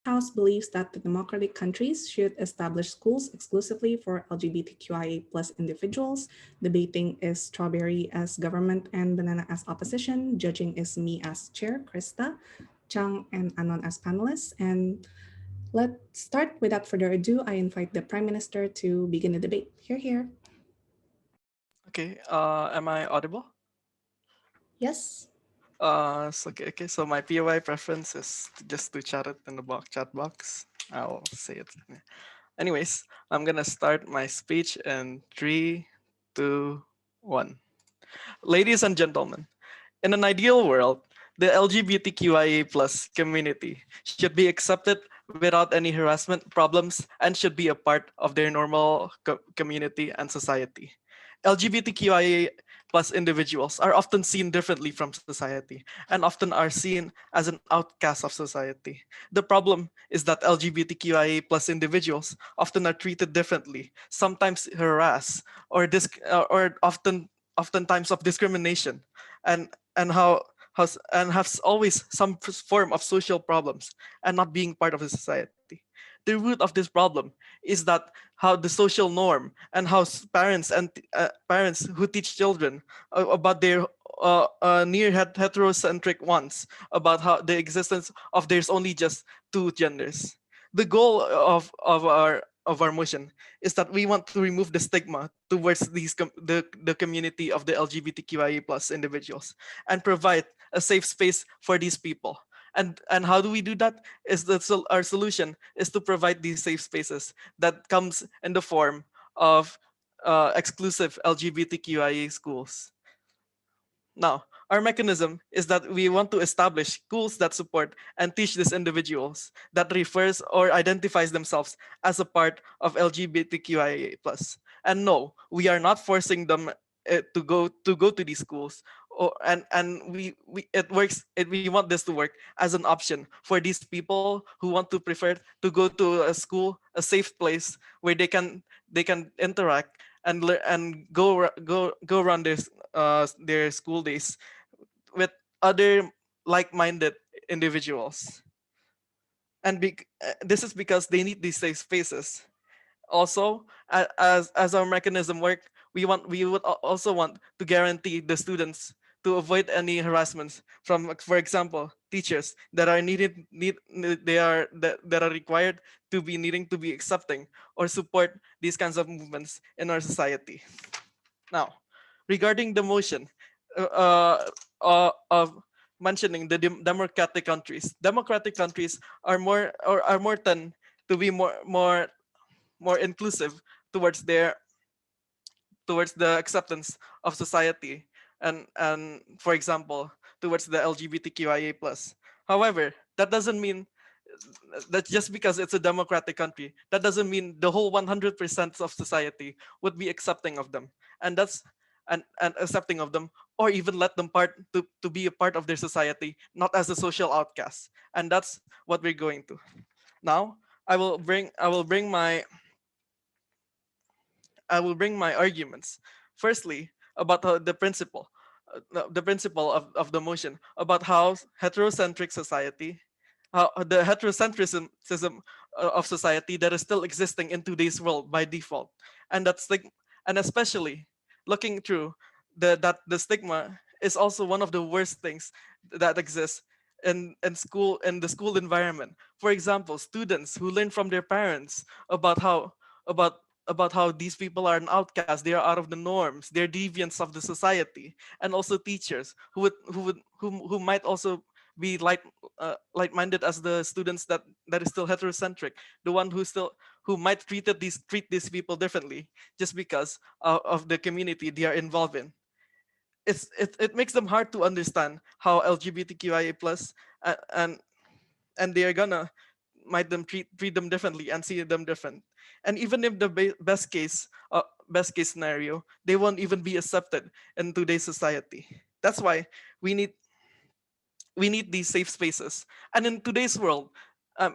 House believes that the democratic countries should establish schools exclusively for LGBTQIA plus individuals. Debating is Strawberry as government and Banana as opposition. Judging is me as chair, Krista, Chang and Anon as panelists. And let's start without further ado. I invite the Prime Minister to begin the debate. Here. Okay, am I audible? Yes. Okay. So my POI preference is just to chat it in the chat box. I'll say it. Anyways, I'm gonna start my speech in 3, 2, 1. Ladies and gentlemen, in an ideal world, the LGBTQIA plus community should be accepted without any harassment problems and should be a part of their normal community and society. LGBTQIA plus individuals are often seen differently from society and often are seen as an outcast of society. The problem is that LGBTQIA plus individuals often are treated differently, sometimes harassed or oftentimes of discrimination, and and has always some form of social problems and not being part of the society. The root of this problem is that how the social norm and how parents and parents who teach children about their near heterocentric ones, about how the existence of there's only just two genders. The goal of our motion is that we want to remove the stigma towards the community of the LGBTQIA plus individuals and provide a safe space for these people. And how do we do that? Is that our solution is to provide these safe spaces that comes in the form of exclusive LGBTQIA schools. Now, our mechanism is that we want to establish schools that support and teach these individuals that refers or identifies themselves as a part of LGBTQIA+. And no, we are not forcing them to go to these schools. And we it works. We want this to work as an option for these people who want to prefer to go to a school, a safe place where they can interact and and go around their school days with other like-minded individuals. This is because they need these safe spaces. Also, as our mechanism work, we would also want to guarantee the students to avoid any harassments from, for example, teachers that are that are required to be needing to be accepting or support these kinds of movements in our society. Now, regarding the motion of mentioning the democratic countries are more tend to be more inclusive towards towards the acceptance of society and for example towards the LGBTQIA plus. However, that doesn't mean that just because it's a democratic country, that doesn't mean the whole 100% of society would be accepting of them. And that's and accepting of them, or even let them to be a part of their society, not as a social outcast. And that's what we're going to. Now, I will bring my arguments. Firstly, about the principle of the motion, about how heterocentric society, how the heterocentrism of society that is still existing in today's world by default, and that's like, and especially looking through the stigma is also one of the worst things that exists in the school environment. For example, students who learn from their parents about about how these people are an outcast, they are out of the norms, they're deviants of the society, and also teachers who might also be like-minded as the students that is still heterocentric, the one who might treat these people differently just because of the community they are involved in. It makes them hard to understand how LGBTQIA plus and they are gonna might them treat them differently and see them different. And even if the best case scenario, they won't even be accepted in today's society. That's why we need we need these safe spaces. And in today's world,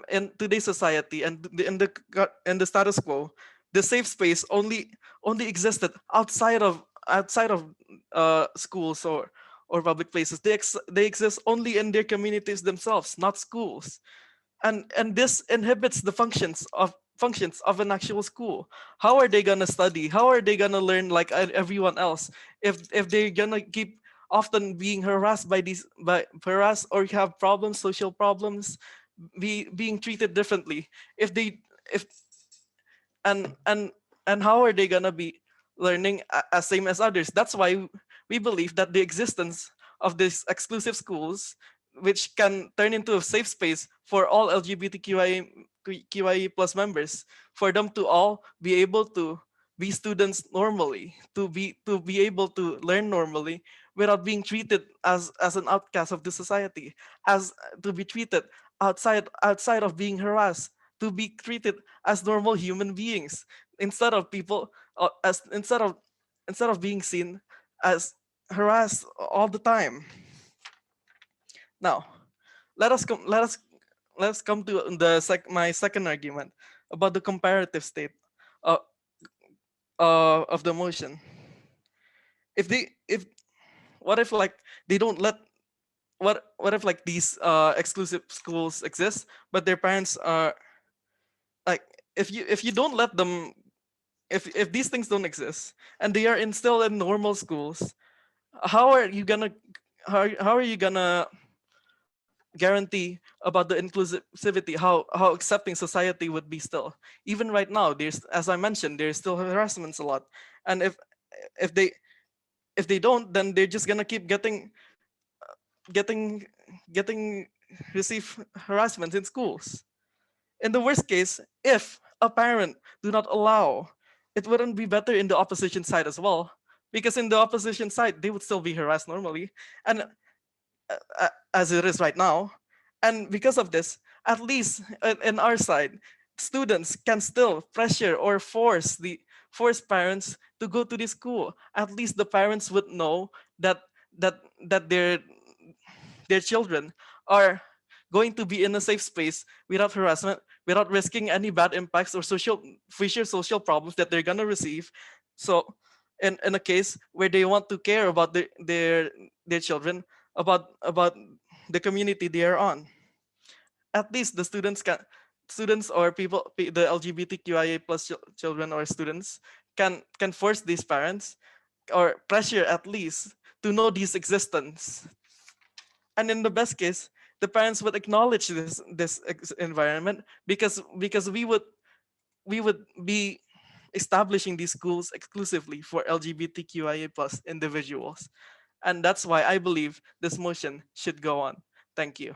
in today's society, and in the status quo, the safe space only existed outside of schools or public places. They exist only in their communities themselves, not schools. and this inhibits the functions of an actual school. How are they gonna study? How are they gonna learn like everyone else if they're gonna keep often being harassed by harassed or have problems, social problems, being treated differently? If and and and how are they gonna be learning as same as others? That's why we believe that the existence of these exclusive schools, which can turn into a safe space for all LGBTQIA plus members, for them to all be able to be students normally, to be able to learn normally without being treated as an outcast of the society, as to be treated outside of being harassed, to be treated as normal human beings instead of people as instead of being seen as harassed all the time. Now, let us come to my second argument about the comparative state uh, of the motion. If what if like they don't let what if like these exclusive schools exist, but their parents are like, if you don't let them, if these things don't exist and they are still in normal schools, how are you gonna how are you gonna guarantee about the inclusivity, how accepting society would be still? Even right now, there's, as I mentioned, there's still harassments a lot. And if they if they don't, then they're just gonna keep getting getting receive harassment in schools. In the worst case, if a parent do not allow, it wouldn't be better in the opposition side as well, because in the opposition side they would still be harassed normally, and as it is right now. And because of this, at least in our side, students can still pressure or force parents to go to the school. At least the parents would know that that their children are going to be in a safe space without harassment, without risking any bad impacts or future social problems that they're gonna receive. So, in a case where they want to care about their children, about the community they are on, at least the students or the LGBTQIA plus children or students can force these parents or pressure at least to know this existence. And in the best case, the parents would acknowledge this environment, because we would be establishing these schools exclusively for LGBTQIA plus individuals. And that's why I believe this motion should go on. Thank you.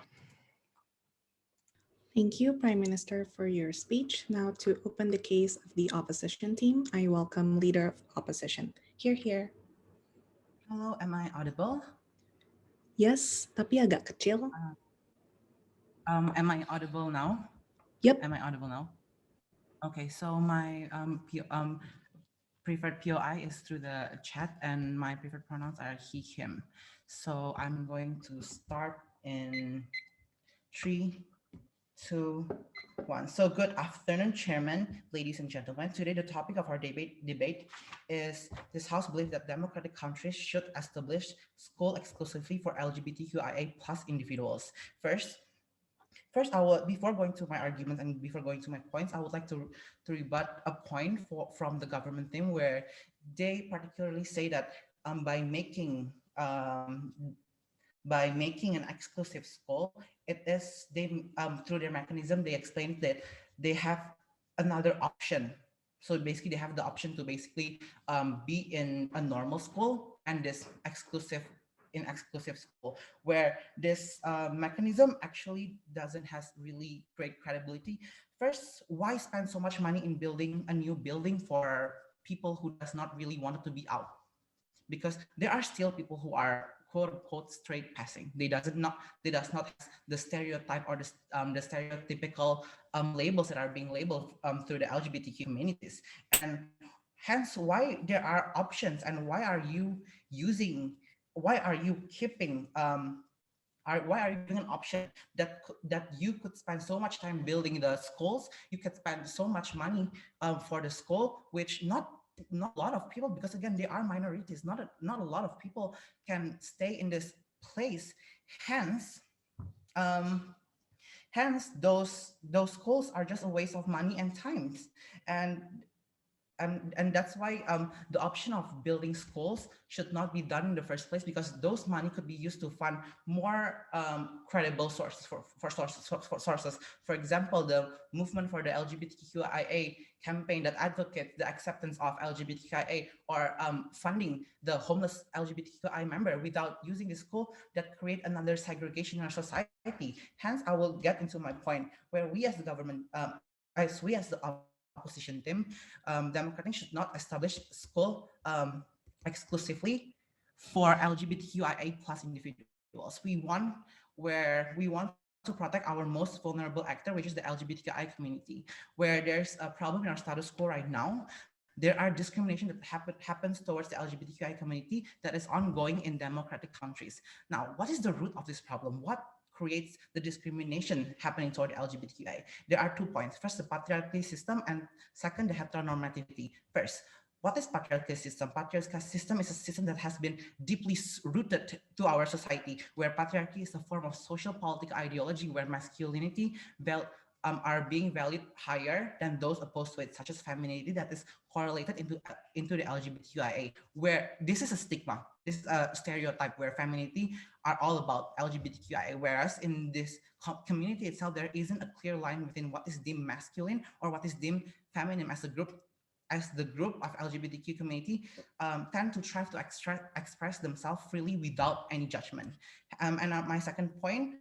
Thank you, Prime Minister, for your speech. Now, to open the case of the opposition team, I welcome Leader of Opposition. Here, here. Hello, am I audible? Yes, tapi agak kecil. Am I audible now? Yep. Am I audible now? Okay, so my preferred POI is through the chat, and my preferred pronouns are he, him. So I'm going to start in 3, 2, 1. So good afternoon, Chairman, ladies and gentlemen. Today, the topic of our debate is this House believes that democratic countries should establish school exclusively for LGBTQIA plus individuals. First, before going to my argument and before going to my points, I would like to rebut a point from the government team where they particularly say that by making an exclusive school, it is they through their mechanism they explained that they have another option. So basically, they have the option to basically be in a normal school and this exclusive school, where this mechanism actually doesn't has really great credibility. First, why spend so much money in building a new building for people who does not really want it to be out? Because there are still people who are quote unquote straight passing. They does not have the stereotype or the stereotypical labels that are being labeled through the LGBTQ communities. And hence why there are options, and why are you keeping why are you giving an option that you could spend so much time building the schools, you could spend so much money for the school, which not a lot of people, because again they are minorities, not a lot of people can stay in this place. Hence Hence, those schools are just a waste of money and times. And that's why the option of building schools should not be done in the first place, because those money could be used to fund more credible sources for sources. For example, the movement for the LGBTQIA campaign that advocates the acceptance of LGBTQIA, or funding the homeless LGBTQI member without using the school, that create another segregation in our society. Hence, I will get into my point where we as the government, as we as the opposition team, Democratic should not establish school exclusively for LGBTQIA plus individuals. We want to protect our most vulnerable actor, which is the LGBTQI community, where there's a problem in our status quo right now. There are discrimination that happens towards the LGBTQI community that is ongoing in democratic countries. Now, what is the root of this problem? What creates the discrimination happening toward LGBTQI? There are 2 points. First, the patriarchy system, and second, the heteronormativity. First, what is patriarchal system? Patriarchal system is a system that has been deeply rooted to our society, where patriarchy is a form of social political ideology where masculinity are being valued higher than those opposed to it, such as femininity, that is correlated into the LGBTQIA, where this is a stigma, this is a stereotype where femininity are all about LGBTQIA, whereas in this community itself, there isn't a clear line within what is deemed masculine or what is deemed feminine, as the group of LGBTQ community tend to try to express themselves freely without any judgment. And my second point,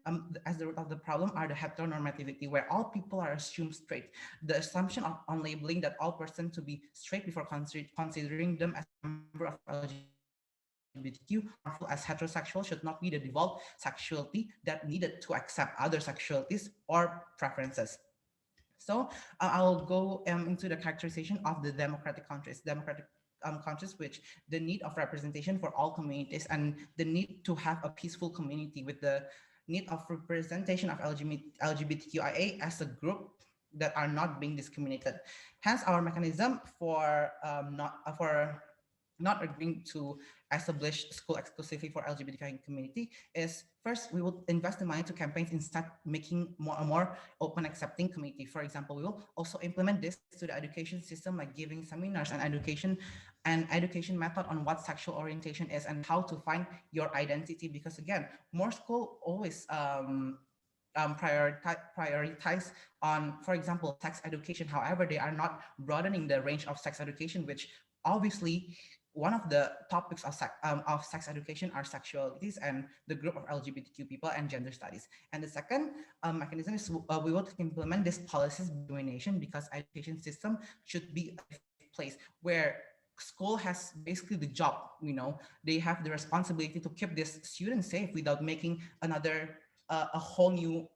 as the root of the problem, are the heteronormativity, where all people are assumed straight. The assumption on labeling that all persons to be straight before considering them as a member of LGBTQ harmful as heterosexual should not be the default sexuality that needed to accept other sexualities or preferences. So I'll go into the characterization of the democratic countries. Countries which the need of representation for all communities and the need to have a peaceful community with the need of representation of LGBTQIA as a group that are not being discriminated. Hence, our mechanism for not agreeing to establish school exclusively for LGBTQI community is, first, we will invest the money to campaigns instead making a more open, accepting community. For example, we will also implement this to the education system, like giving seminars and education method on what sexual orientation is and how to find your identity. Because again, more school always prioritize on, for example, sex education. However, they are not broadening the range of sex education, which obviously one of the topics of sex education are sexualities and the group of LGBTQ people and gender studies. And the second mechanism is we will implement this policies discrimination, because education system should be a safe place where school has basically the job, they have the responsibility to keep this student safe without making a whole new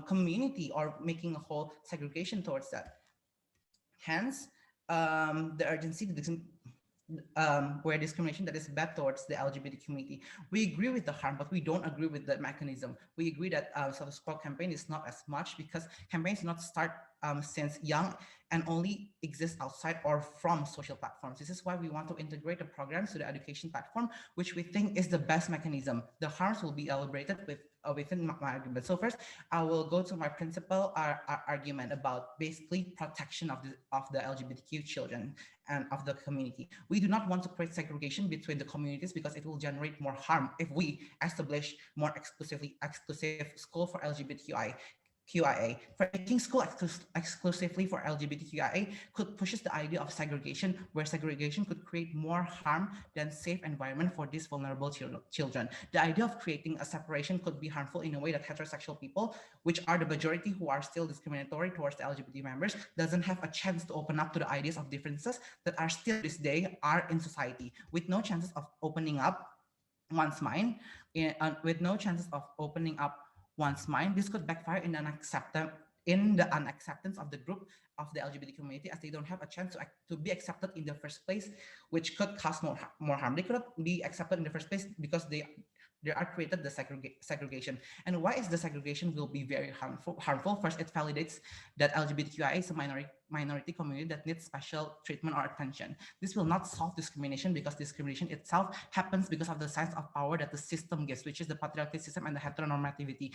community or making a whole segregation towards that. Hence, the urgency where discrimination that is bad towards the LGBT community. We agree with the harm, but we don't agree with the mechanism. We agree that status quo campaign is not as much, because campaigns do not start since young and only exist outside or from social platforms. This is why we want to integrate the programs to the education platform, which we think is the best mechanism. The harms will be elaborated within my argument. So first, I will go to my principal argument about basically protection of the LGBTQ children and of the community. We do not want to create segregation between the communities, because it will generate more harm if we establish more exclusive school for LGBTQIA. For making school exclusively for LGBTQIA could pushes the idea of segregation, where segregation could create more harm than safe environment for these vulnerable children. The idea of creating a separation could be harmful in a way that heterosexual people, which are the majority who are still discriminatory towards the LGBT members, doesn't have a chance to open up to the ideas of differences that are still this day are in society, with no chances of opening up one's mind, with no chances of opening up one's mind. This could backfire in the unacceptance of the group of the LGBT community, as they don't have a chance to be accepted in the first place, which could cause more harm. They could not be accepted in the first place because they are created the segregation. And why is the segregation will be very harmful? First, it validates that LGBTQIA is a minority community that needs special treatment or attention. This will not solve discrimination because discrimination itself happens because of the sense of power that the system gives, which is the patriarchy system and the heteronormativity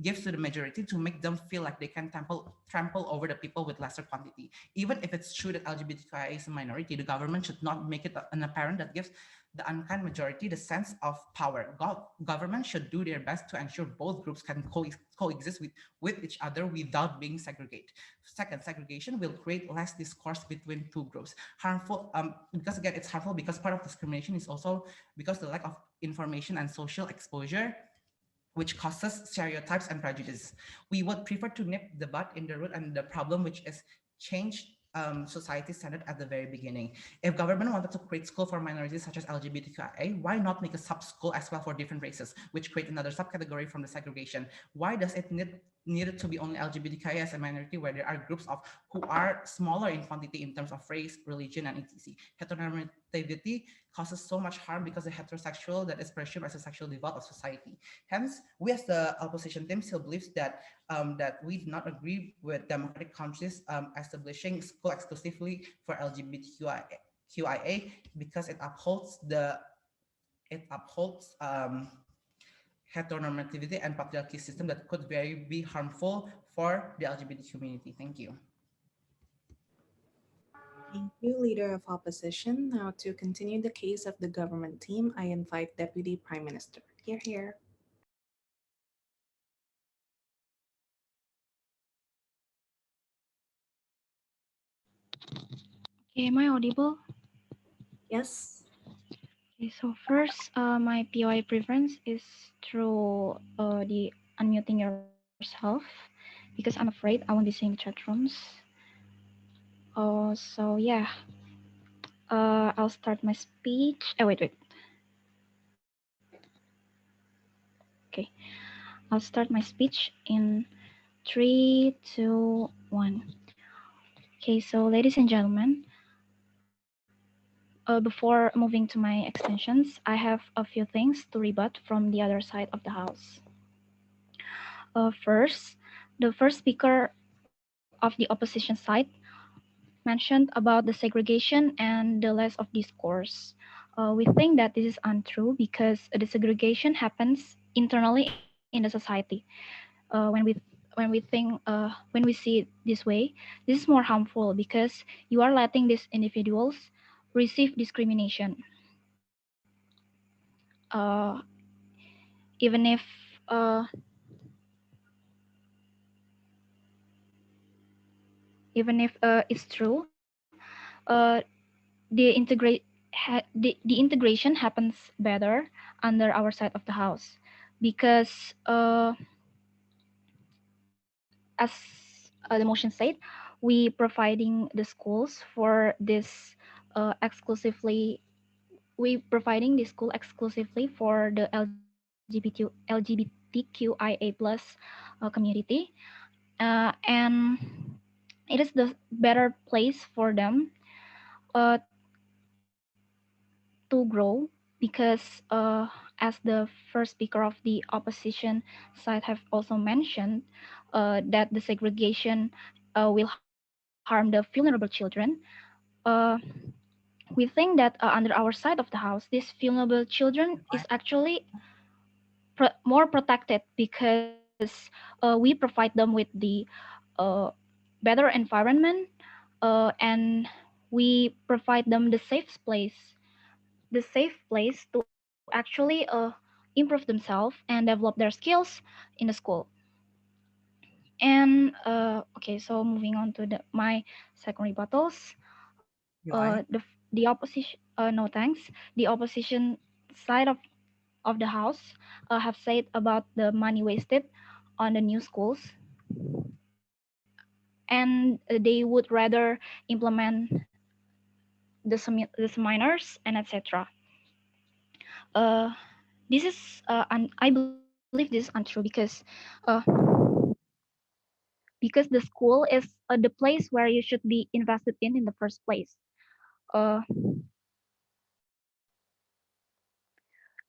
gives to the majority to make them feel like they can trample over the people with lesser quantity. Even if it's true that LGBTQIA is a minority, the government should not make it an apparent that gives the unkind majority the sense of power. Government should do their best to ensure both groups can coexist with each other without being segregated. Second, segregation will create less discourse between two groups. Harmful, because again, it's harmful because part of discrimination is also because the lack of information and social exposure, which causes stereotypes and prejudice. We would prefer to nip the bud in the root and the problem, which is change society standard at the very beginning. If government wanted to create school for minorities such as LGBTQIA, why not make a sub school as well for different races, which create another subcategory from the segregation? Why does it needed to be only LGBTQIA as a minority where there are groups of who are smaller in quantity in terms of race, religion, and etc. Heteronormativity causes so much harm because the heterosexual that is presumed as a sexual default of society. Hence, we as the opposition team still believes that that we do not agree with democratic countries establishing school exclusively for LGBTQIA because it upholds heteronormativity and patriarchy system that could very be harmful for the LGBT community. Thank you. Thank you, Leader of Opposition. Now, to continue the case of the government team, I invite Deputy Prime Minister. Here, here. Okay, am I audible? Yes. Okay, so first, my POI preference is through the unmuting yourself because I'm afraid I won't be seeing the chat rooms. So yeah, I'll start my speech. Oh, wait. Okay, I'll start my speech in 3, 2, 1. Okay, so ladies and gentlemen, before moving to my extensions, I have a few things to rebut from the other side of the house. First, the first speaker of the opposition side mentioned about the segregation and the less of discourse. We think that this is untrue because the segregation happens internally in the society. When we see it this way, this is more harmful because you are letting these individuals receive discrimination. Uh, Even if uh, it's true, the the integration happens better under our side of the house because as the motion said, we providing the schools for this exclusively we providing the school exclusively for the LGBTQIA plus community, and it is the better place for them uh, to grow because as the first speaker of the opposition side have also mentioned that the segregation will harm the vulnerable children. Uh, we think that under our side of the house, these vulnerable children is actually more protected because we provide them with the uh, better environment and we provide them the safe place to actually improve themselves and develop their skills in the school. And okay, so moving on to my second rebuttals. UI. The opposition, no thanks. The opposition side of the house have said about the money wasted on the new schools, and they would rather implement the seminars and etc. Uh, this is I believe this is untrue uh, because the school is the place where you should be invested in the first place. Uh,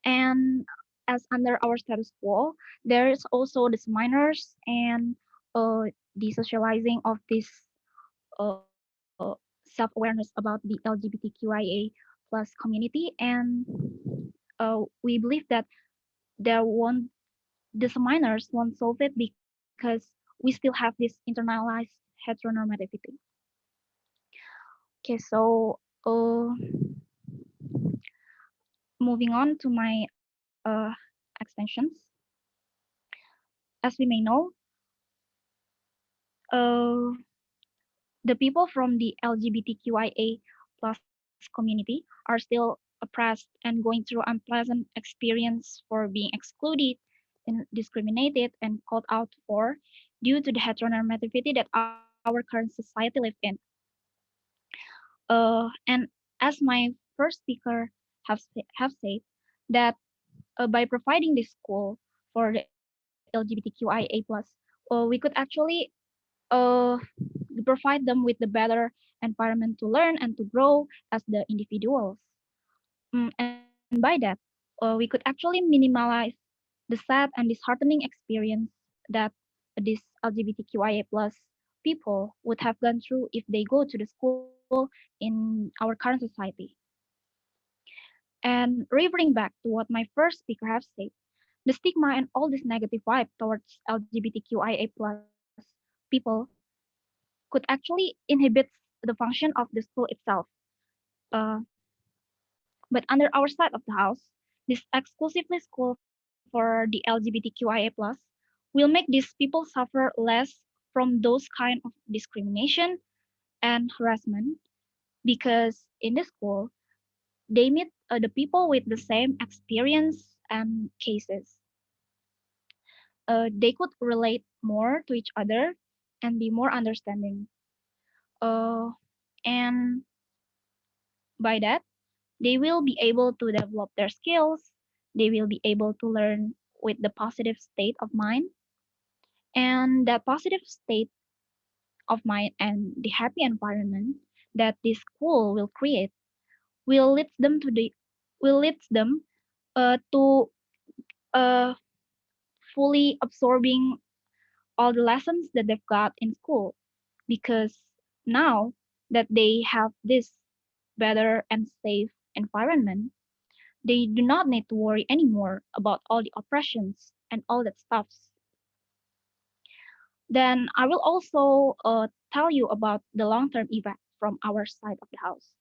and as under our status quo, there is also the seminars and the socializing of these self-awareness about the LGBTQIA plus community, and we believe that there won't these minors won't solve it because we still have this internalized heteronormativity. Okay, so moving on to my extensions. As we may know, uh, the people from the LGBTQIA plus community are still oppressed and going through unpleasant experience for being excluded and discriminated and called out for due to the heteronormativity that our current society live in. And as my first speaker have said that by providing this school for the LGBTQIA plus, we could actually uh, provide them with the better environment to learn and to grow as the individuals. And by that, we could actually minimize the sad and disheartening experience that these LGBTQIA plus people would have gone through if they go to the school in our current society. And reverting back to what my first speaker have said, the stigma and all this negative vibe towards LGBTQIA plus people could actually inhibit the function of the school itself. Uh, but under our side of the house, this exclusively school for the LGBTQIA plus will make these people suffer less from those kind of discrimination and harassment because in the school they meet the people with the same experience and cases. They could relate more to each other and be more understanding. Uh, and by that, they will be able to develop their skills. They will be able to learn with the positive state of mind. And that positive state of mind and the happy environment that this school will create will lead them to the will lead them to uh, fully absorbing all the lessons that they've got in school because now that they have this better and safe environment, they do not need to worry anymore about all the oppressions and all that stuffs. Then I will also tell you about the long-term effect from our side of the house.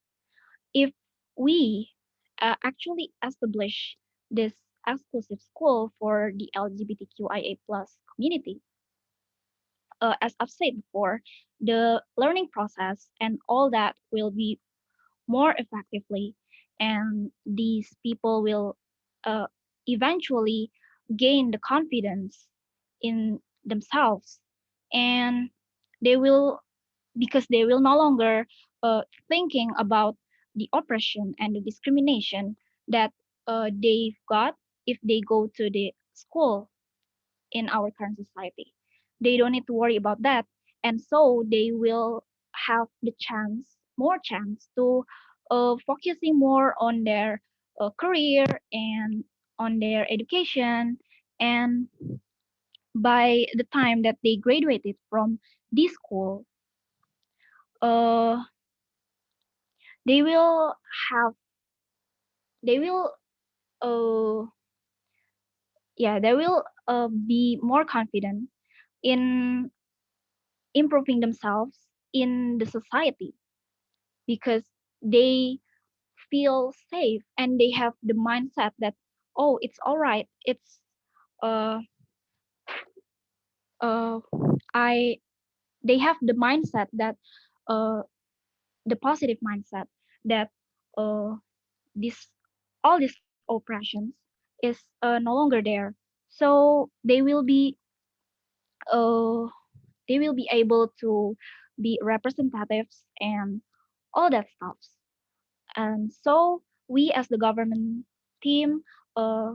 If we actually establish this exclusive school for the LGBTQIA plus community, as I've said before, the learning process and all that will be more effectively, and these people will uh, eventually gain the confidence in themselves, and they will because they will no longer thinking about the oppression and the discrimination that they've got if they go to the school in our current society. They don't need to worry about that. And so they will have the chance, more chance to focusing more on their career and on their education. And by the time that they graduated from this school, uh, they will have, they will, uh, yeah, they will be more confident in improving themselves in the society because they feel safe and they have the mindset that oh it's all right it's uh uh I they have the mindset that uh the positive mindset that uh this all these oppressions is no longer there, so uh they will be able to be representatives and all that stuff. And so we as the government team uh,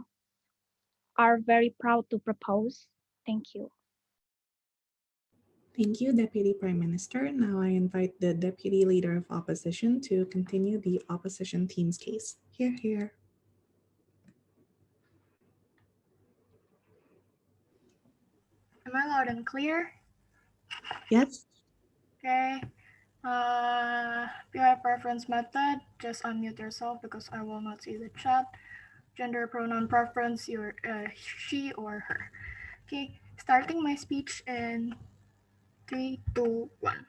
are very proud to propose. Thank you. Thank you, Deputy Prime Minister. Now I invite the Deputy Leader of Opposition to continue the opposition team's case. Here, here. Am I loud and clear? Yes? Okay. PI preference method, just unmute yourself because I will not see the chat. Gender pronoun preference, your she or her. Okay, starting my speech in 3, 2, 1.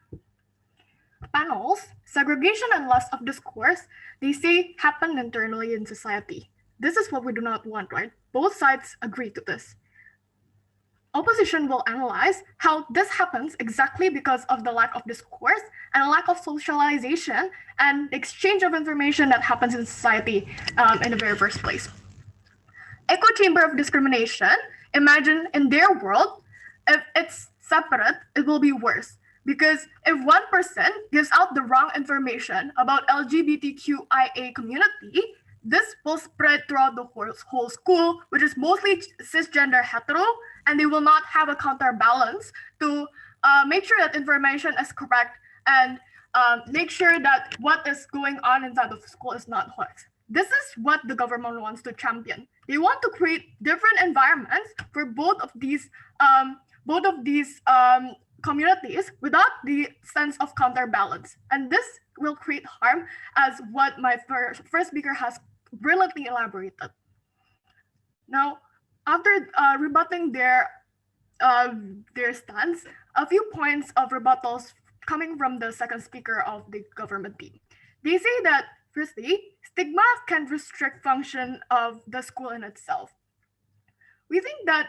Panels, segregation and loss of discourse, they say happen internally in society. This is what we do not want, right? Both sides agree to this. Opposition will analyze how this happens exactly because of the lack of discourse and a lack of socialization and exchange of information that happens in society in the very first place. Echo chamber of discrimination, imagine in their world, if it's separate, it will be worse. Because if one person gives out the wrong information about LGBTQIA community, this will spread throughout the whole school, which is mostly cisgender hetero, and they will not have a counterbalance to make sure that information is correct and make sure that what is going on inside of the school is not hoax. This is what the government wants to champion. They want to create different environments for both of these communities without the sense of counterbalance, and this will create harm, as what my first speaker has brilliantly elaborated. Now, after rebutting their stance, a few points of rebuttals coming from the second speaker of the government team. They say that firstly, stigma can restrict function of the school in itself. We think that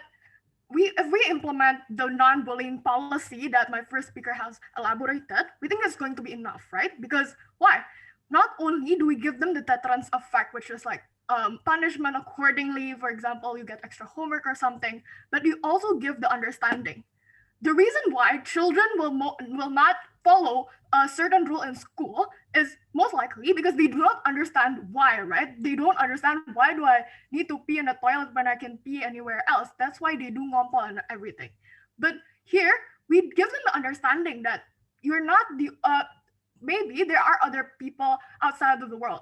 if we implement the non-bullying policy that my first speaker has elaborated, we think it's going to be enough, right? Because why? Not only do we give them the deterrence effect, which is like punishment accordingly, for example, you get extra homework or something, but you also give the understanding. The reason why children will not follow a certain rule in school is most likely because they do not understand why, right? They don't understand why do I need to pee in the toilet when I can pee anywhere else. That's why they do ngompa and everything. But here we give them the understanding that you're not the maybe there are other people outside of the world,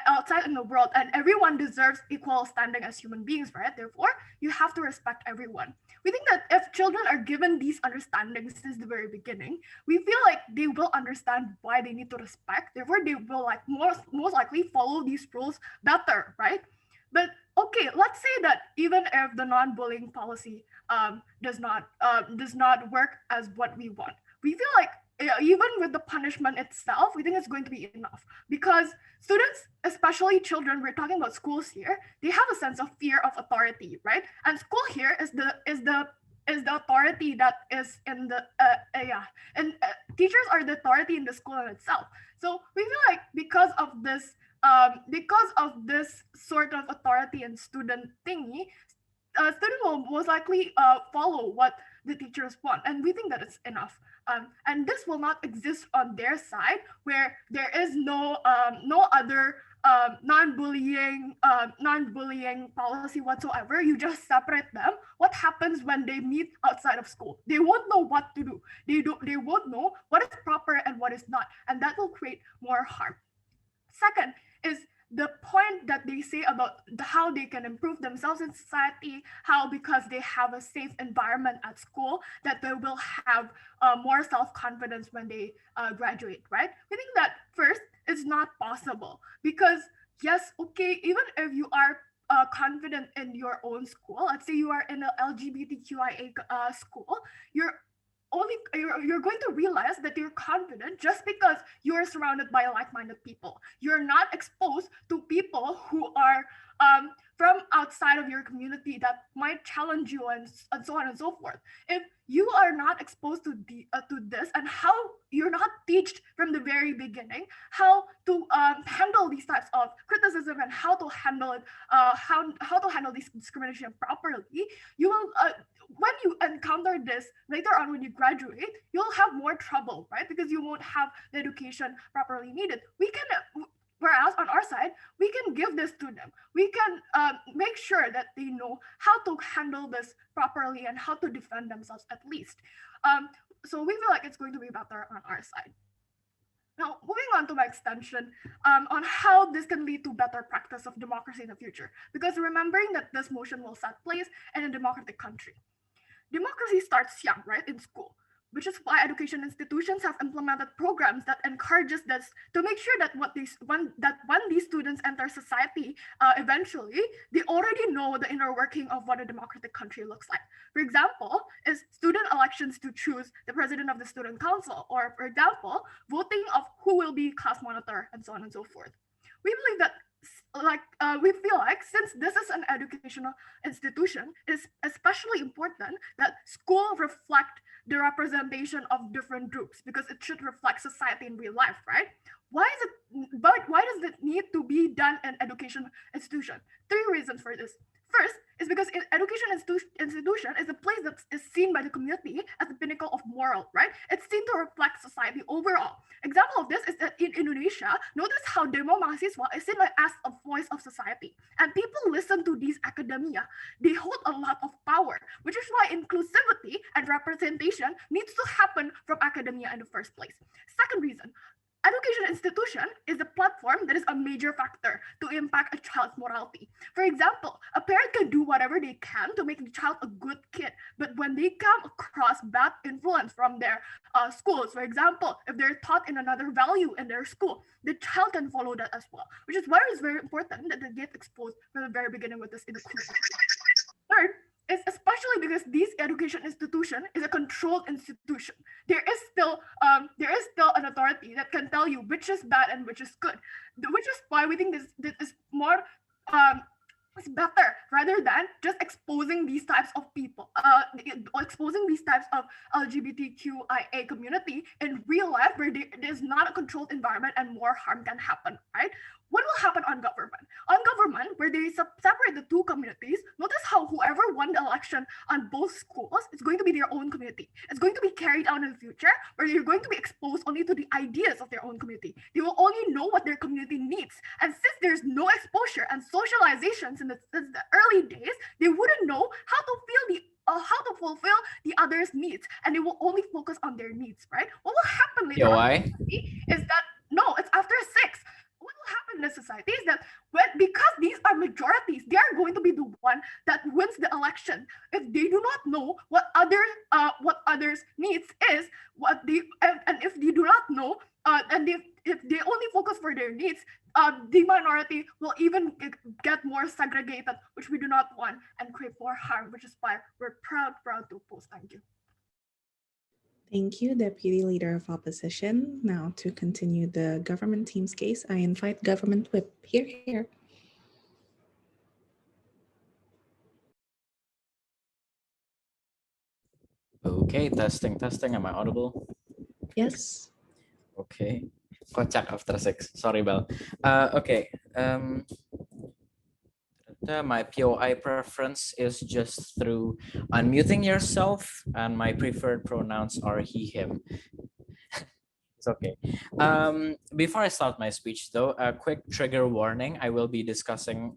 outside in the world, and everyone deserves equal standing as human beings, right? Therefore, you have to respect everyone. We think that if children are given these understandings since the very beginning, we feel like they will understand why they need to respect. Therefore, they will like most likely follow these rules better, right? But okay, let's say that even if the non-bullying policy does not work as what we want, we feel like even with the punishment itself, we think it's going to be enough because students, especially children, we're talking about schools here, they have a sense of fear of authority, right? And school here is the authority that is in the yeah, and teachers are the authority in the school in itself. So we feel like because of this sort of authority and student thingy, student will most likely follow what the teachers want, and we think that it's enough. And this will not exist on their side, where there is no other non-bullying policy whatsoever. You just separate them. What happens when they meet outside of school? They won't know what to do. They won't know what is proper and what is not, and that will create more harm. Second is the point that they say about how they can improve themselves in society, how because they have a safe environment at school, that they will have more self-confidence when they graduate, right? We think that first, it's not possible because yes, okay, even if you are confident in your own school, let's say you are in an LGBTQIA school, you're you're going to realize that you're confident just because you're surrounded by like-minded people. You're not exposed to people who are from outside of your community that might challenge you and so on and so forth. If you are not exposed to this, and how you're not taught from the very beginning how to handle these types of criticism and how to handle it, how to handle this discrimination properly, you will when you encounter this later on when you graduate, you'll have more trouble, right? Because you won't have the education properly needed. Whereas on our side, we can give this to them. We can make sure that they know how to handle this properly and how to defend themselves at least. So we feel like it's going to be better on our side. Now, moving on to my extension on how this can lead to better practice of democracy in the future, because remembering that this motion will set place in a democratic country. Democracy starts young, right, in school. which is why education institutions have implemented programs that encourages this to make sure that when these students enter society, eventually they already know the inner working of what a democratic country looks like. For example, is student elections to choose the president of the student council, or for example, voting of who will be class monitor, and so on and so forth. We believe that we feel like since this is an educational institution, it is especially important that school reflect the representation of different groups, because it should reflect society in real life, right? Why does it need to be done in education institution? Three reasons for this. First is because education institution is a place that is seen by the community as the pinnacle of moral, right? It's seen to reflect society overall. Example of this is that in Indonesia, notice how demo mahasiswa is seen as a voice of society. And people listen to these academia. They hold a lot of power, which is why inclusivity and representation needs to happen from academia in the first place. Second reason, education institution is a platform that is a major factor to impact a child's morality. For example, a parent can do whatever they can to make the child a good kid, but when they come across bad influence from their schools, for example, if they're taught in another value in their school, the child can follow that as well, which is why it's very important that they get exposed from the very beginning with this inclusion. Third, is especially because this education institution is a controlled institution. There is still an authority that can tell you which is bad and which is good, which is why we think this is more it's better rather than just exposing these types of people, exposing these types of LGBTQIA community in real life where there's not a controlled environment and more harm can happen, right? What will happen on government? On government, where they separate the two communities, notice how whoever won the election on both schools is going to be their own community. It's going to be carried out in the future, where they're going to be exposed only to the ideas of their own community. They will only know what their community needs. And since there's no exposure and socialization since the early days, they wouldn't know how to fulfill the others' needs, and they will only focus on their needs, right? What will happen later on is that it's after 6. What will happen in the society is that because these are majorities, they are going to be the one that wins the election. If they do not know what others needs is, and if they do not know, and if they only focus for their needs, the minority will even get more segregated, which we do not want, and create more harm, which is why we're proud to oppose. Thank you. Thank you, Deputy Leader of Opposition. Now to continue the government team's case, I invite Government Whip. Here. Okay, testing. Am I audible? Yes. Okay. Kocak after 6. Sorry, Bel. Okay. My POI preference is just through unmuting yourself, and my preferred pronouns are he, him. It's okay. Before I start my speech, though, a quick trigger warning. I will be discussing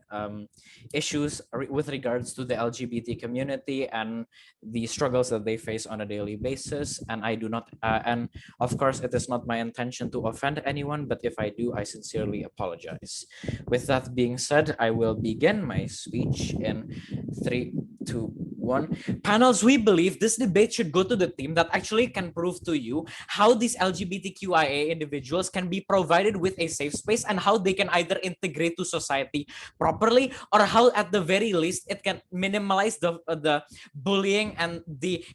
issues with regards to the LGBT community and the struggles that they face on a daily basis. And I do not, and of course, it is not my intention to offend anyone, but if I do, I sincerely apologize. With that being said, I will begin my speech in 3, 2, 1. Panels, we believe this debate should go to the team that actually can prove to you how these LGBTQIA individuals can be provided with a safe space and how they can either integrate to society properly, or how at the very least it can minimize the bullying and the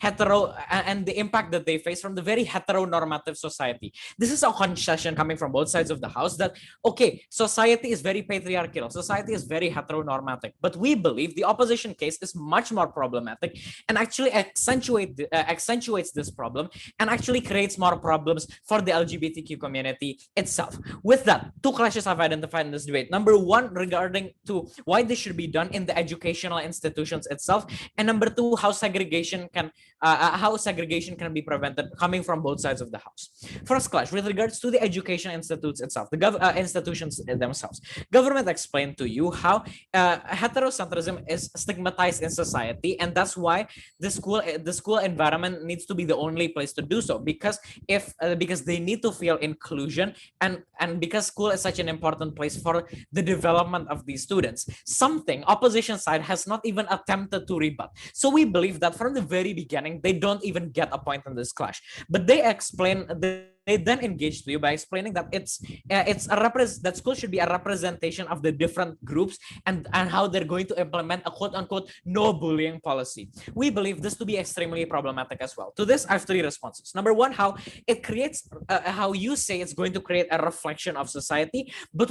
impact that they face from the very heteronormative society. This is a concession coming from both sides of the house that, okay, society is very patriarchal, society is very heteronormatic, but we believe the opposition case is much more problematic and actually accentuates this problem and actually creates more problems for the LGBTQ community itself. With that, 2 clashes I've identified in this debate. Number 1, regarding to why this should be done in the educational institutions itself, and number 2, how segregation can be prevented, coming from both sides of the house. First clash, with regards to the education institutes itself, the institutions themselves. Government explained to you how heterocentrism is stigmatized in society society, and that's why the school environment needs to be the only place to do so, because because they need to feel inclusion, and because school is such an important place for the development of these students, something opposition side has not even attempted to rebut. So we believe that from the very beginning they don't even get a point in this clash, but they then engage to you by explaining that that school should be a representation of the different groups, and how they're going to implement a quote unquote no bullying policy. We believe this to be extremely problematic as well. To this, I have three responses. Number one, how it creates how you say it's going to create a reflection of society, but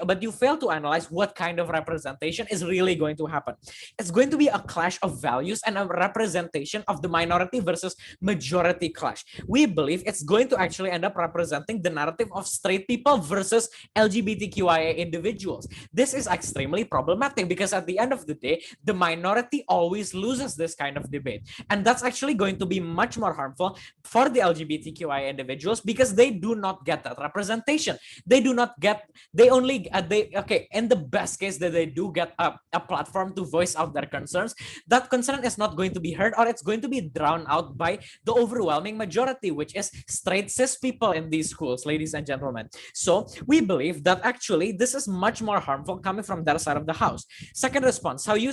but you fail to analyze what kind of representation is really going to happen. It's going to be a clash of values and a representation of the minority versus majority clash. We believe it's going to actually end up representing the narrative of straight people versus LGBTQIA individuals. This is extremely problematic because at the end of the day, the minority always loses this kind of debate. And that's actually going to be much more harmful for the LGBTQIA individuals because they do not get that representation. They do not get, they only, okay, in the best case that they do get a platform to voice out their concerns, that concern is not going to be heard, or it's going to be drowned out by the overwhelming majority, which is straight cis people in these schools, ladies and gentlemen. So we believe that actually this is much more harmful coming from their side of the house. Second response, how you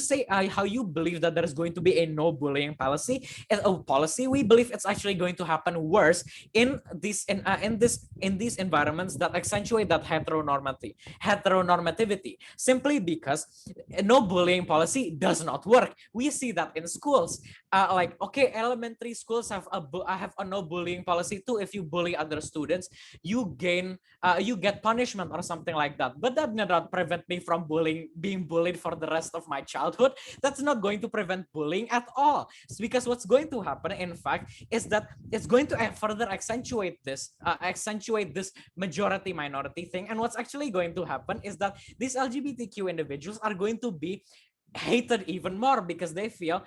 believe that there is going to be a no bullying policy, we believe it's actually going to happen worse in these environments that accentuate that heteronormativity, simply because no bullying policy does not work. We see that in schools. Like, okay, elementary schools have a no bullying policy too. If you bully other students, you get punishment or something like that. But that did not prevent me from being bullied for the rest of my childhood. That's not going to prevent bullying at all. It's because what's going to happen, in fact, is that it's going to further accentuate this majority minority thing. And what's actually going to happen is that these LGBTQ individuals are going to be hated even more because they feel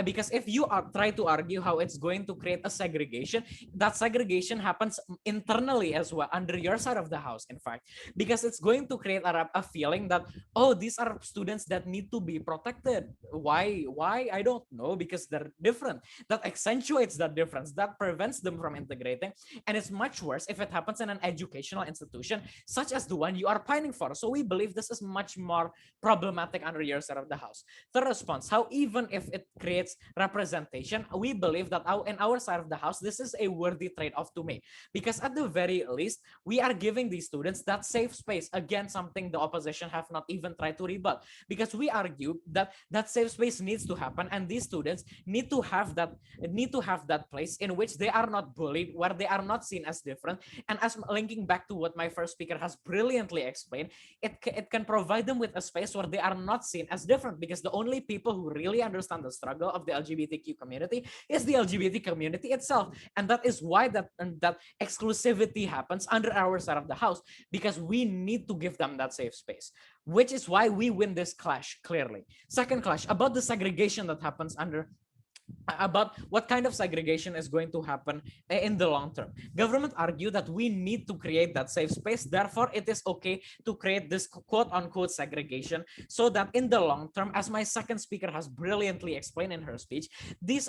because if you try to argue how it's going to create a segregation, that segregation happens internally as well under your side of the house, in fact, because it's going to create a feeling that, oh, these are students that need to be protected. Why I don't know, because they're different. That accentuates that difference, that prevents them from integrating. And it's much worse if it happens in an educational institution such as the one you are pining for. So we believe this is much more problematic under your side of the house. Third response, how even if it creates representation, we believe that in our side of the house, this is a worthy trade-off to make, because at the very least, we are giving these students that safe space. Again, something the opposition have not even tried to rebut, because we argue that that safe space needs to happen, and these students need to have that place in which they are not bullied, where they are not seen as different. And as linking back to what my first speaker has brilliantly explained, it can provide them with a space where they are not seen as different, because the only people who really understand the struggle of the LGBTQ community is the LGBT community itself. And that is why that exclusivity happens under our side of the house, because we need to give them that safe space, which is why we win this clash clearly. Second clash, about the segregation that happens about what kind of segregation is going to happen in the long term. Government argue that we need to create that safe space. Therefore, it is okay to create this quote unquote segregation, so that in the long term, as my second speaker has brilliantly explained in her speech, these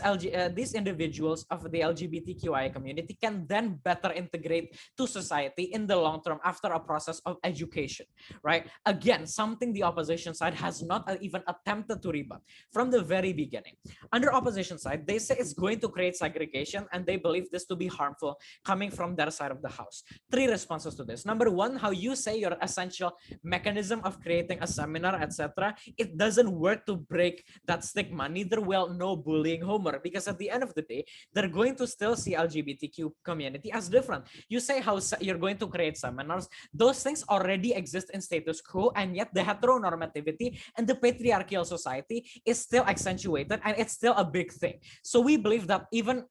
individuals of the LGBTQIA community can then better integrate to society in the long term after a process of education, right? Again, something the opposition side has not even attempted to rebut from the very beginning. Under opposition side, they say it's going to create segregation, and they believe this to be harmful coming from their side of the house. Three responses to this. Number one, how you say your essential mechanism of creating a seminar, etc., it doesn't work to break that stigma. Neither will no bullying homework, because at the end of the day, they're going to still see LGBTQ community as different. You say how you're going to create seminars. Those things already exist in status quo, and yet the heteronormativity and the patriarchal society is still accentuated, and it's still a big thing. So we believe that even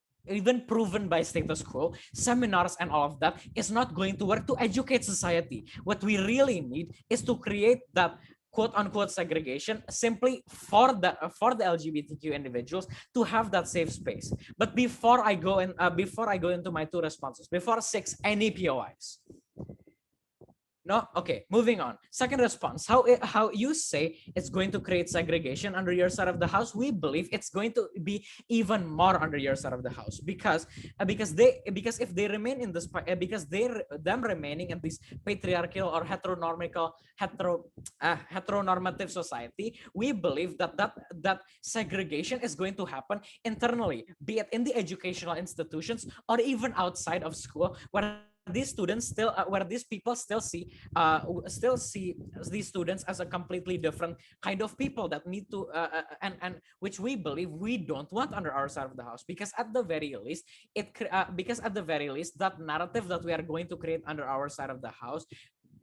proven by status quo, seminars and all of that is not going to work to educate society. What we really need is to create that quote unquote segregation simply for the LGBTQ individuals to have that safe space. But before I go into my two responses, before 6, any POIs? No, okay, moving on. Second response, how you say it's going to create segregation under your side of the house. We believe it's going to be even more under your side of the house, because if they remain in this because them remaining in this patriarchal or heteronormative society, we believe that segregation is going to happen internally, be it in the educational institutions or even outside of school, where these students where these people still see these students as a completely different kind of people that need to and which we believe we don't want under our side of the house, because at the very least that narrative that we are going to create under our side of the house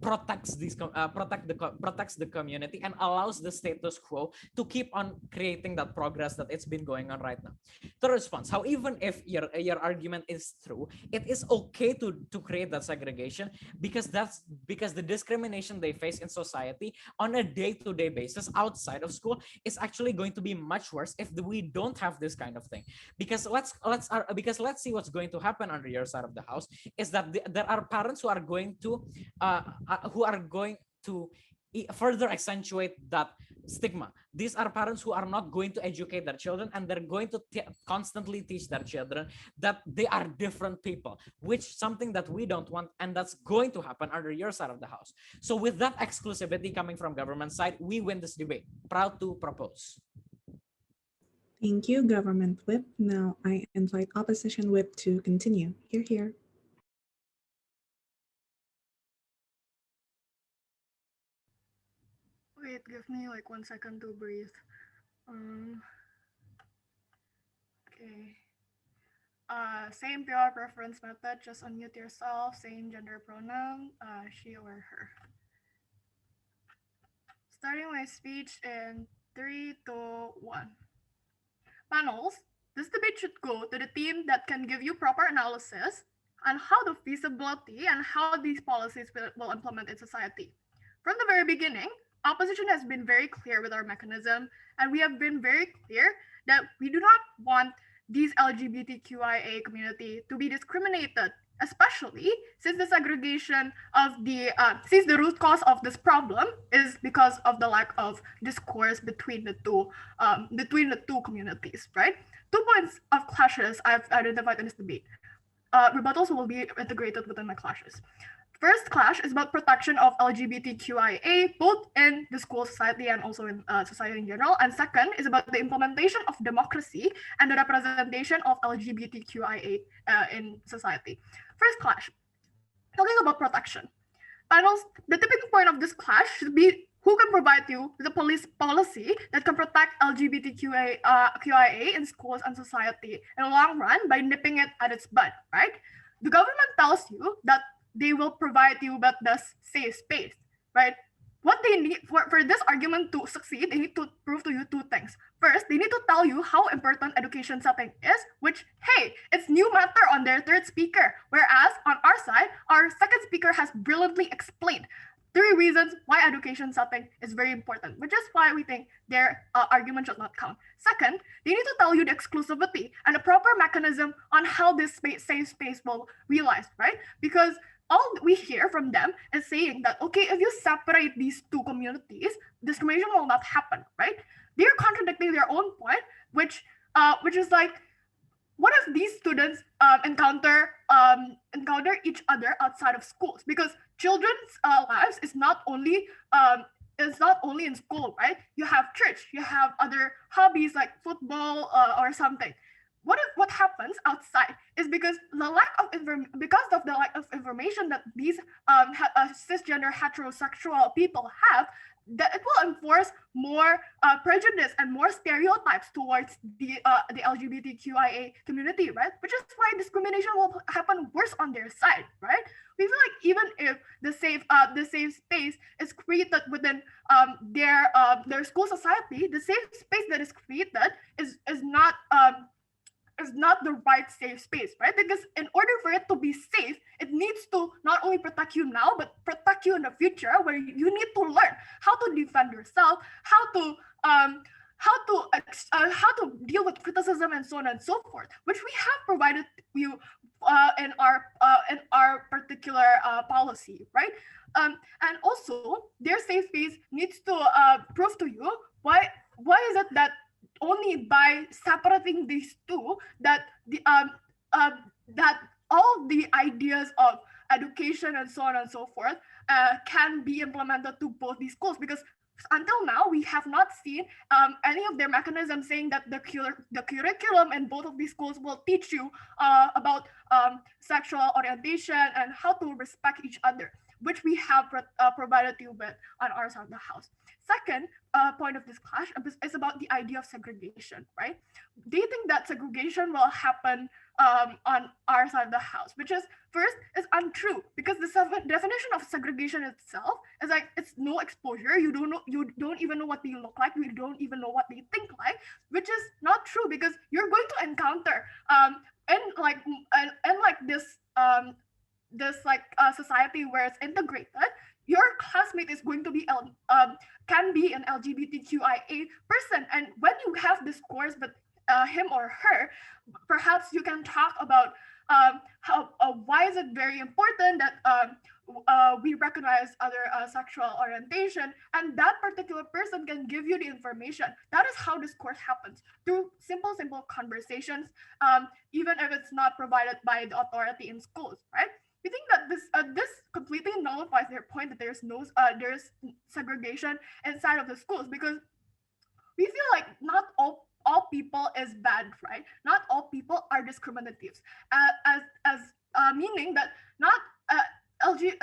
protects the community and allows the status quo to keep on creating that progress that it's been going on right now. The response, how even if your argument is true, it is okay to create that segregation, because the discrimination they face in society on a day-to-day basis outside of school is actually going to be much worse if we don't have this kind of thing. Because let's see what's going to happen under your side of the house is that there are parents who are going to further accentuate that stigma. These are parents who are not going to educate their children, and they're going to constantly teach their children that they are different people, which something that we don't want, and that's going to happen under your side of the house. So with that exclusivity coming from government side, we win this debate. Proud to propose. Thank you, Government Whip. Now I invite Opposition Whip to continue. Here. Wait, give me like 1 second to breathe. Okay. Same pure preference method, just unmute yourself, same gender pronoun, she or her. Starting my speech in 3, 2, 1. Panels, this debate should go to the team that can give you proper analysis on how the feasibility and how these policies will implement in society. From the very beginning, opposition has been very clear with our mechanism, and we have been very clear that we do not want these LGBTQIA community to be discriminated, especially since the segregation of since the root cause of this problem is because of the lack of discourse between the two communities, right? 2 points of clashes I've identified in this debate. Rebuttals will be integrated within my clashes. First clash is about protection of LGBTQIA, both in the school society and also in society in general. And second is about the implementation of democracy and the representation of LGBTQIA in society. First clash, talking about protection. Panels, the tipping point of this clash should be who can provide you with a police policy that can protect LGBTQIA in schools and society in the long run by nipping it at its bud, right? The government tells you that they will provide you with this safe space, right? What they need for this argument to succeed, they need to prove to you 2 things. First, they need to tell you how important education setting is, which, hey, it's new matter on their third speaker. Whereas on our side, our second speaker has brilliantly explained 3 reasons why education setting is very important, which is why we think their argument should not count. Second, they need to tell you the exclusivity and a proper mechanism on how this safe space will realize, right? Because all we hear from them is saying that, okay, if you separate these 2 communities, discrimination will not happen, right? They're contradicting their own point, which is like, what if these students encounter each other outside of schools? Because children's lives is not only in school, right? You have church, you have other hobbies like football or something. What happens outside is because of the lack of information that these cisgender heterosexual people have, that it will enforce more prejudice and more stereotypes towards the LGBTQIA community, right? Which is why discrimination will happen worse on their side, right? We feel like even if the safe space is created within their school society, the safe space that is created is not the right safe space, right? Because in order for it to be safe, it needs to not only protect you now, but protect you in the future, where you need to learn how to defend yourself, how to deal with criticism and so on and so forth, which we have provided you in our particular policy, right? And also, their safe space needs to prove to you why is it that only by separating these two that uh, that all the ideas of education and so on and so forth can be implemented to both these schools, because until now we have not seen any of their mechanisms saying that the curriculum in both of these schools will teach you about sexual orientation and how to respect each other, which we have provided you with on our side of the house. Second point of this clash is about the idea of segregation, right? They think that segregation will happen on our side of the house, which is first is untrue, because the definition of segregation itself is like it's no exposure. You don't even know what they look like. You don't even know what they think like, which is not true, because you're going to encounter in like this society where it's integrated, your classmate is going to be can be an LGBTQIA person, and when you have discourse with him or her, perhaps you can talk about how why is it very important that we recognize other sexual orientation, and that particular person can give you the information. That is how discourse happens, through simple conversations, even if it's not provided by the authority in schools, right? We think that this completely nullifies their point that there's segregation inside of the schools, because we feel like not all people is bad, right? Not all people are discriminatives, as meaning that not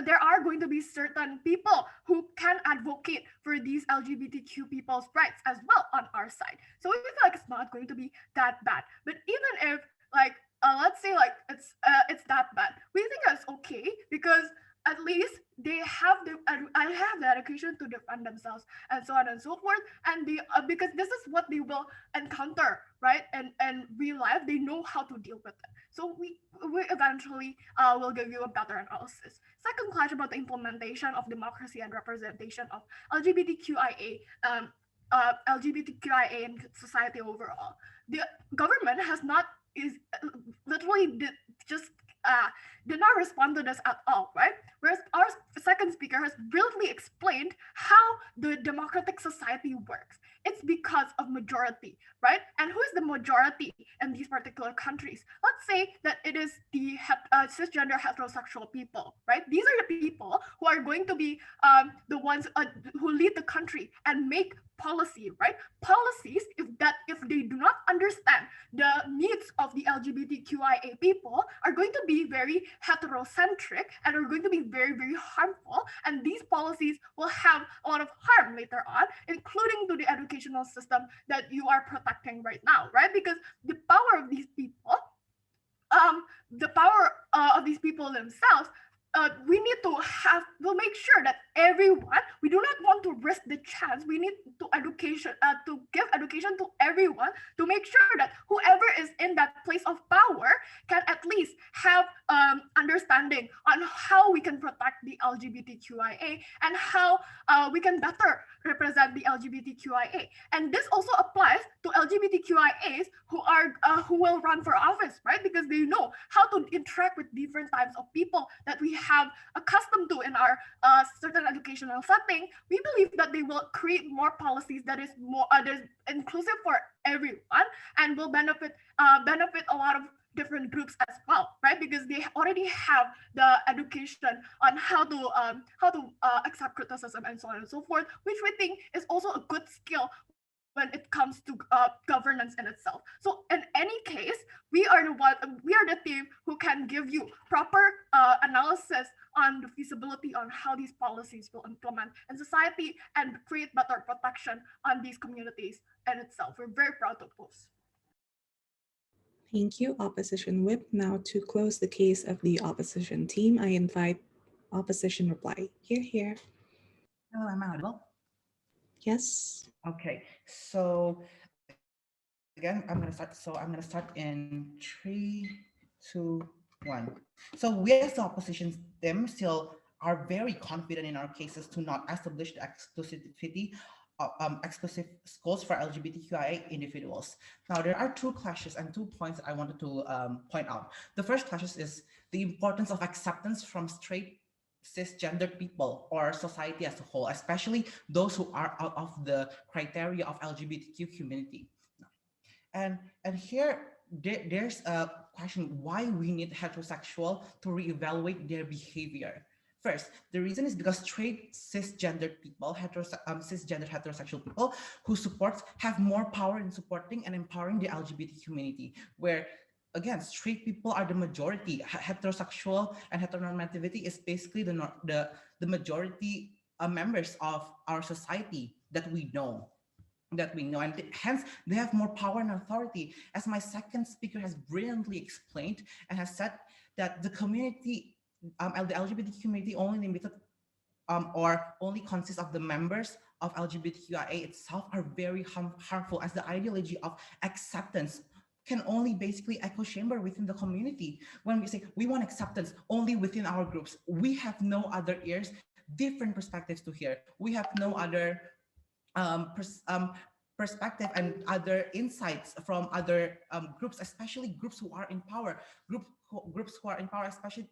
there are going to be certain people who can advocate for these LGBTQ people's rights as well on our side. So we feel like it's not going to be that bad. But even if like let's say like it's that bad, we think it's okay, because at least they have I have the education to defend themselves and so on and so forth, and they because this is what they will encounter, right? And real life, they know how to deal with it. So we eventually will give you a better analysis. Second clash about the implementation of democracy and representation of LGBTQIA LGBTQIA in society overall. The government has not is literally just did not respond to this at all, right? Whereas our second speaker has brilliantly explained how the democratic society works. It's because of majority, right? And who is the majority in these particular countries? Let's say that it is the cisgender heterosexual people, right? These are the people who are going to be the ones who lead the country and make policy, right? Policies, if they do not understand the needs of the LGBTQIA people, are going to be very heterocentric and are going to be very, very harmful. And these policies will have a lot of harm later on, including to the educational system that you are protecting right now, right? Because the power of these people, themselves, we need to make sure that everyone, we do not want to risk the chance. We need to give education to everyone, to make sure that whoever is in that place of power can at least have understanding on how we can protect the LGBTQIA and how we can better represent the LGBTQIA. And this also applies to LGBTQIAs who will run for office, right? Because they know how to interact with different types of people that we have accustomed to in our certain educational setting. We believe that they will create more policies that is more inclusive for everyone and will benefit a lot of different groups as well, right? Because they already have the education on how to accept criticism and so on and so forth, which we think is also a good skill when it comes to governance in itself. So in any case, we are the team who can give you proper analysis on the feasibility on how these policies will implement in society and create better protection on these communities in itself. We're very proud to post. Thank you, Opposition Whip. Now to close the case of the opposition team, I invite opposition reply. Here. Hello, am I audible? Yes. Okay, so again, I'm gonna start. So I'm gonna start in 3, 2, 1. So we as the opposition team still are very confident in our cases to not establish the exclusivity exclusive schools for LGBTQIA individuals. Now, there are two clashes and 2 points that I wanted to point out. The first clashes is the importance of acceptance from straight cisgendered people or society as a whole, especially those who are out of the criteria of LGBTQ community. And here there's a question why we need heterosexual to reevaluate their behavior. First, the reason is because straight cisgendered people, cisgendered heterosexual people who support have more power in supporting and empowering the LGBT community, where again straight people are the majority. Heterosexual and heteronormativity is basically the majority members of our society that we know, and hence they have more power and authority, as my second speaker has brilliantly explained and has said that the community, the LGBT community only limited or only consists of the members of LGBTQIA itself are very harmful, as the ideology of acceptance can only basically echo chamber within the community. When we say we want acceptance only within our groups, we have no other ears, different perspectives to hear. We have no other um, pers- um, perspective and other insights from other groups, especially groups who are in power, groups who are in power, especially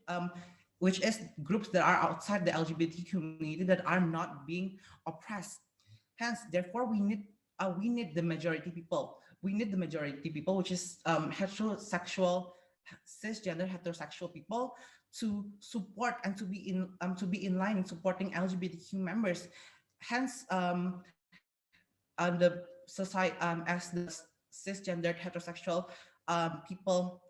which is groups that are outside the LGBT community that are not being oppressed. Hence, therefore, we need the majority people. We need the majority people, which is heterosexual, cisgender heterosexual people, to support and to be in line in supporting LGBTQ members. Hence, the society, as the cisgendered heterosexual people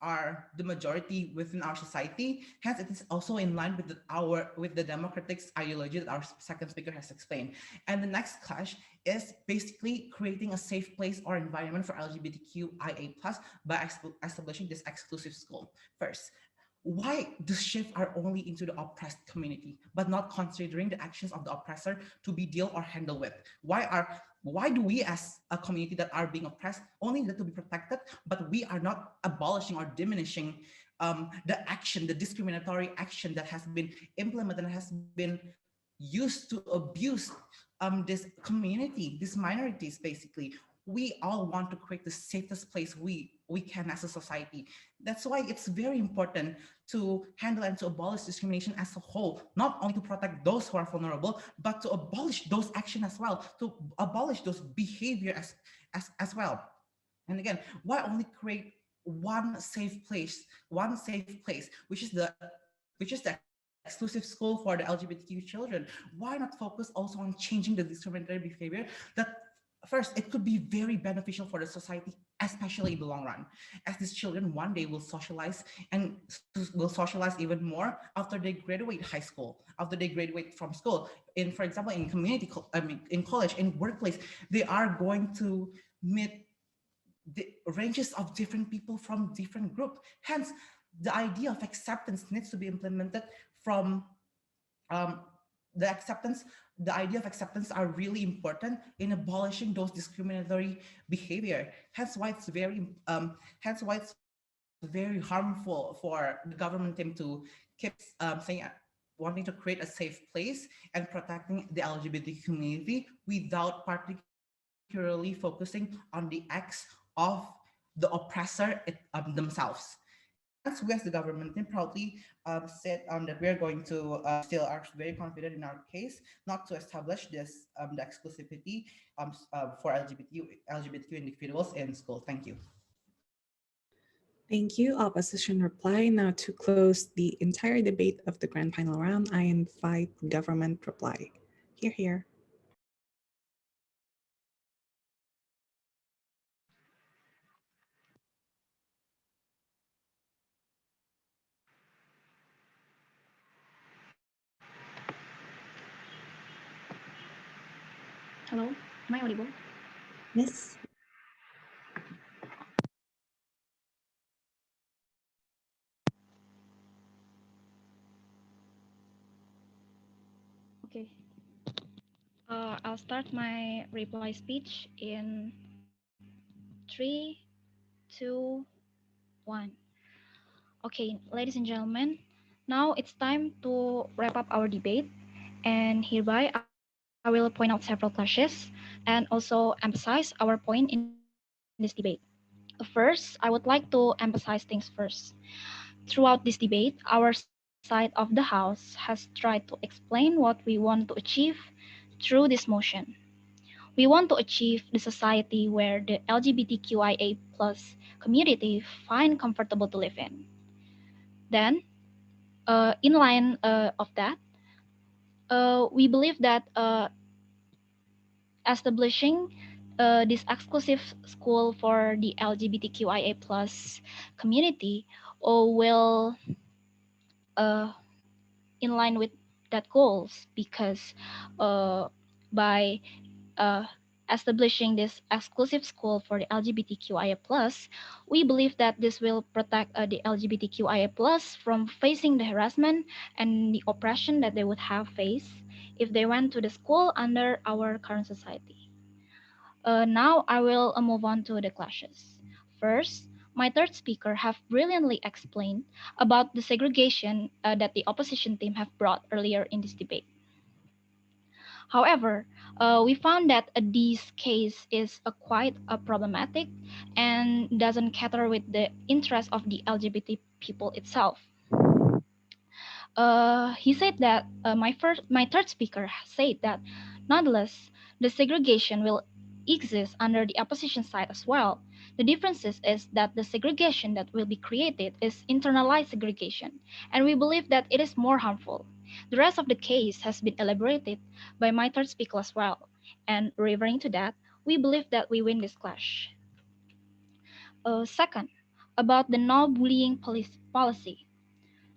are the majority within our society. Hence, it is also in line with the democratic ideology that our second speaker has explained. And the next clash is basically creating a safe place or environment for LGBTQIA+ by establishing this exclusive school. First, why the shift are only into the oppressed community, but not considering the actions of the oppressor to be dealt or handled with? Why do we as a community that are being oppressed only need to be protected, but we are not abolishing or diminishing the discriminatory action that has been implemented and has been used to abuse this community, these minorities basically? We all want to create the safest place we can as a society. That's why it's very important to handle and to abolish discrimination as a whole, not only to protect those who are vulnerable, but to abolish those actions as well, to abolish those behavior as well. And again, why only create one safe place, which is the exclusive school for the LGBTQ children? Why not focus also on changing the discriminatory behavior that first, it could be very beneficial for the society, especially in the long run, as these children one day will socialize and will socialize even more after they graduate high school, after they graduate from school. In, for example, in in college, in workplace, they are going to meet the ranges of different people from different groups. Hence, the idea of acceptance needs to be implemented from um, the acceptance, the idea of acceptance are really important in abolishing those discriminatory behavior. Hence why it's very harmful for the government team to keep saying wanting to create a safe place and protecting the LGBT community without particularly focusing on the acts of the oppressor themselves. Hence, we as the government team proudly said that we are going to still are very confident in our case not to establish this the exclusivity for LGBTQ individuals in school. Thank you. Thank you. Opposition reply. Now to close the entire debate of the grand final round, I invite government reply. Here, here. Hello, am I audible? Yes. Okay. I'll start my reply speech in 3, 2, 1. Okay, ladies and gentlemen, now it's time to wrap up our debate. And hereby, I will point out several clashes and also emphasize our point in this debate. First, I would like to emphasize things first. Throughout this debate, our second speaker side of the House has tried to explain what we want to achieve through this motion. We want to achieve the society where the LGBTQIA plus community find comfortable to live in. Then, in line of that, we believe that establishing this exclusive school for the LGBTQIA plus community will uh, in line with that goals because by uh, establishing this exclusive school for the LGBTQIA plus, we believe that this will protect the LGBTQIA plus from facing the harassment and the oppression that they would have faced if they went to the school under our current society. Now I will move on to the clashes. First, my third speaker have brilliantly explained about the segregation that the opposition team have brought earlier in this debate. However, we found that this case is quite problematic and doesn't cater with the interest of the LGBT people itself. He said that my third speaker said that nonetheless the segregation will exist under the opposition side as well. The differences is that the segregation that will be created is internalized segregation, and we believe that it is more harmful. The rest of the case has been elaborated by my third speaker as well, and referring to that, we believe that we win this clash. Second, about the no bullying policy.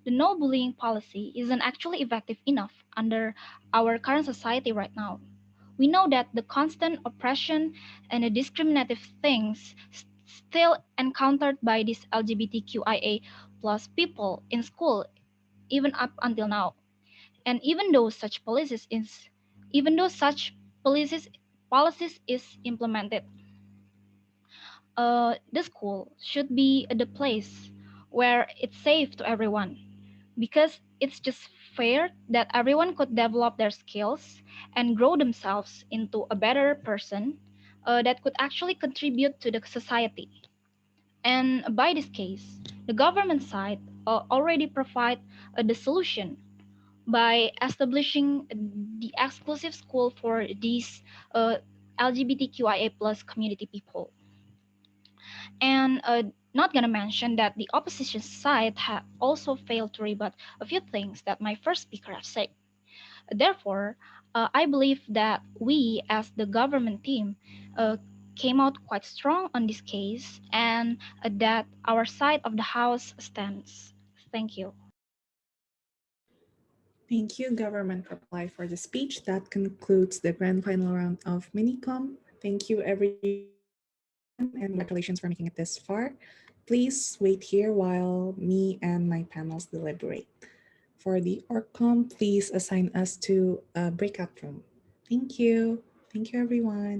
The no bullying policy isn't actually effective enough under our current society right now. We know that the constant oppression and the discriminative things still encountered by these LGBTQIA plus people in school even up until now. And even though such policies is implemented, the school should be the place where it's safe to everyone because it's just fair that everyone could develop their skills and grow themselves into a better person that could actually contribute to the society. And by this case, the government side already provide the solution by establishing the exclusive school for these LGBTQIA plus community people. And not gonna mention that the opposition side also failed to rebut a few things that my first speaker have said. Therefore, I believe that we as the government team came out quite strong on this case and that our side of the house stands. Thank you. Thank you, government reply, for the speech. That concludes the grand final round of MINICOM. Thank you, everyone, and congratulations for making it this far. Please wait here while me and my panels deliberate. For the ORCOM, please assign us to a breakout room. Thank you. Thank you, everyone.